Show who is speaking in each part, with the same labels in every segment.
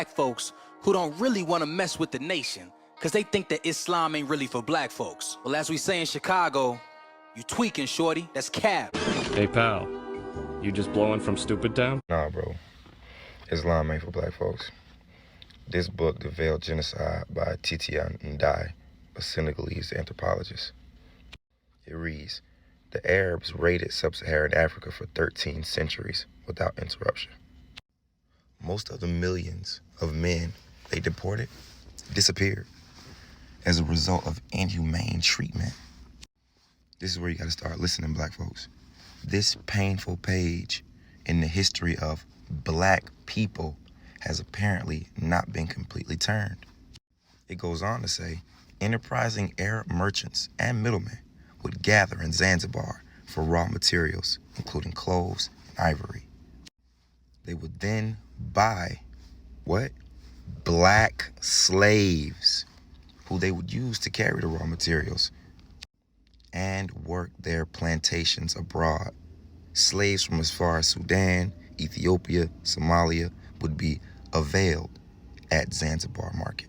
Speaker 1: black folks who don't really want to mess with the nation because they think that Islam ain't really for black folks. Well, as we say in Chicago, you tweaking, shorty. That's cap.
Speaker 2: Hey, pal. You just blowing from Stupid Town?
Speaker 3: Nah, bro. Islam ain't for black folks. This book, The Veiled Genocide by Titian Ndai, a Senegalese anthropologist. It reads, the Arabs raided sub-Saharan Africa for 13 centuries without interruption. Most of the millions of men they deported disappeared as a result of inhumane treatment. This is where you gotta start listening, black folks. This painful page in the history of black people has apparently not been completely turned. It goes on to say, enterprising Arab merchants and middlemen would gather in Zanzibar for raw materials, including cloves and ivory. They would then buy, what? Black slaves, who they would use to carry the raw materials and work their plantations abroad. Slaves from as far as Sudan, Ethiopia, Somalia would be availed at Zanzibar market,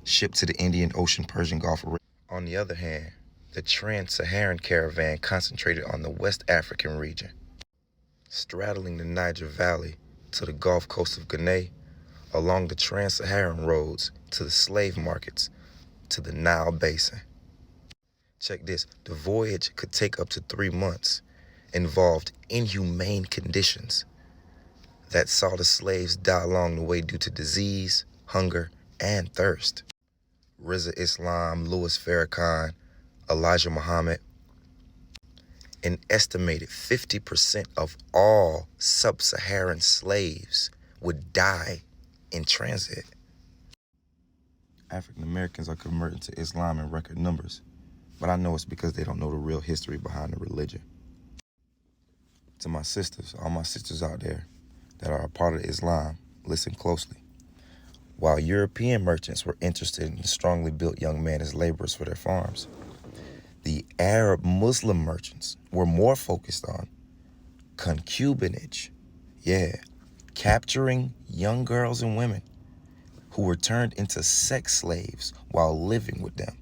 Speaker 3: shipped to the Indian Ocean, Persian Gulf. On the other hand, the trans-Saharan caravan concentrated on the West African region, straddling the Niger Valley to the Gulf Coast of Guinea, along the trans-Saharan roads to the slave markets to the Nile Basin. Check this, the voyage could take up to 3 months, involved inhumane conditions that saw the slaves die along the way due to disease, hunger, and thirst. Riza Islam, Louis Farrakhan, Elijah Muhammad, an estimated 50% of all sub-Saharan slaves would die in transit. African Americans are converting to Islam in record numbers, but I know it's because they don't know the real history behind the religion. To my sisters, all my sisters out there that are a part of Islam, listen closely. While European merchants were interested in strongly built young men as laborers for their farms, the Arab Muslim merchants were more focused on concubinage. Yeah, capturing young girls and women who were turned into sex slaves while living with them.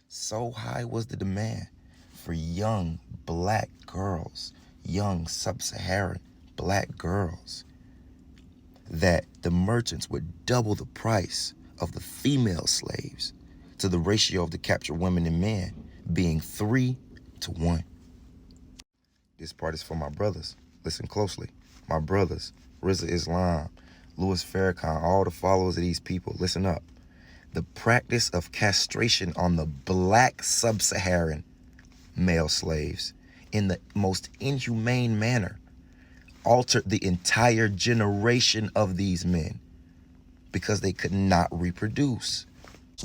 Speaker 3: So high was the demand for young black girls, young sub-Saharan black girls, that the merchants would double the price of the female slaves to the ratio of the captured women and men being 3 to 1. This part is for my brothers. Listen closely. My brothers, Riza Islam, Louis Farrakhan, all the followers of these people, listen up. The practice of castration on the black sub-Saharan male slaves in the most inhumane manner altered the entire generation of these men because they could not reproduce.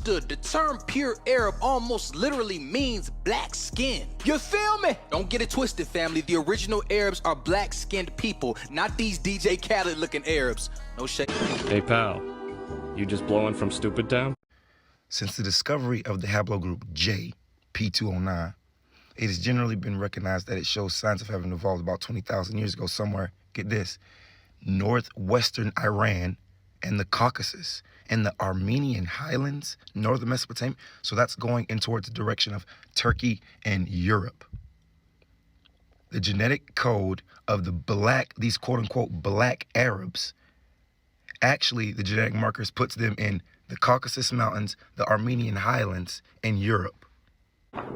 Speaker 1: The term pure Arab almost literally means black skin. You feel me? Don't get it twisted, family. The original Arabs are black-skinned people, not these DJ Khaled-looking Arabs. No shade.
Speaker 2: Hey, pal. You just blowing from Stupid Town?
Speaker 3: Since the discovery of the haplogroup J, P209, it has generally been recognized that it shows signs of having evolved about 20,000 years ago somewhere, get this, northwestern Iran and the Caucasus and the Armenian highlands, northern Mesopotamia. So that's going in towards the direction of Turkey and Europe. The genetic code of the black, these quote unquote black Arabs, actually the genetic markers puts them in the Caucasus Mountains, the Armenian highlands, and Europe.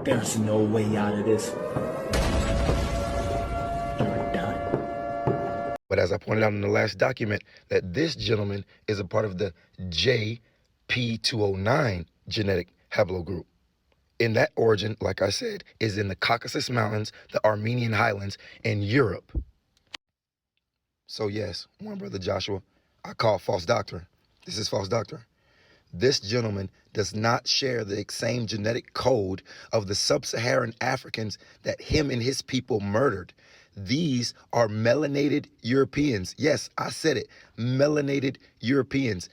Speaker 4: There's no way out of this. You're done.
Speaker 3: But as I pointed out in the last document, that this gentleman is a part of the JP209 genetic haplogroup. In that origin, like I said, is in the Caucasus Mountains, the Armenian highlands, and Europe. So yes, one brother Joshua, I call false doctrine. This is false doctrine. This gentleman does not share the same genetic code of the sub-Saharan Africans that him and his people murdered. These are melanated Europeans. Yes, I said it, melanated Europeans.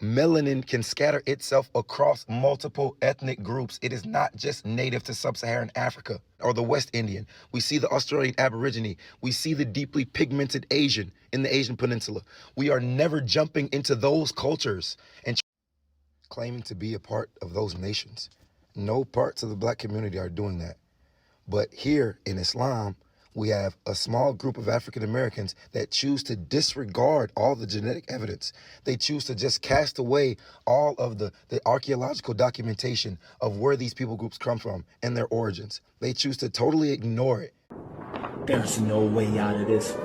Speaker 3: Melanin can scatter itself across multiple ethnic groups. It is not just native to sub-Saharan Africa or the West Indian. We see the Australian Aborigine. We see the deeply pigmented Asian in the Asian Peninsula. We are never jumping into those cultures and claiming to be a part of those nations. No parts of the black community are doing that. But here in Islam, we have a small group of African Americans that choose to disregard all the genetic evidence. They choose to just cast away all of the archaeological documentation of where these people groups come from and their origins. They choose to totally ignore it.
Speaker 4: There's no way out of this.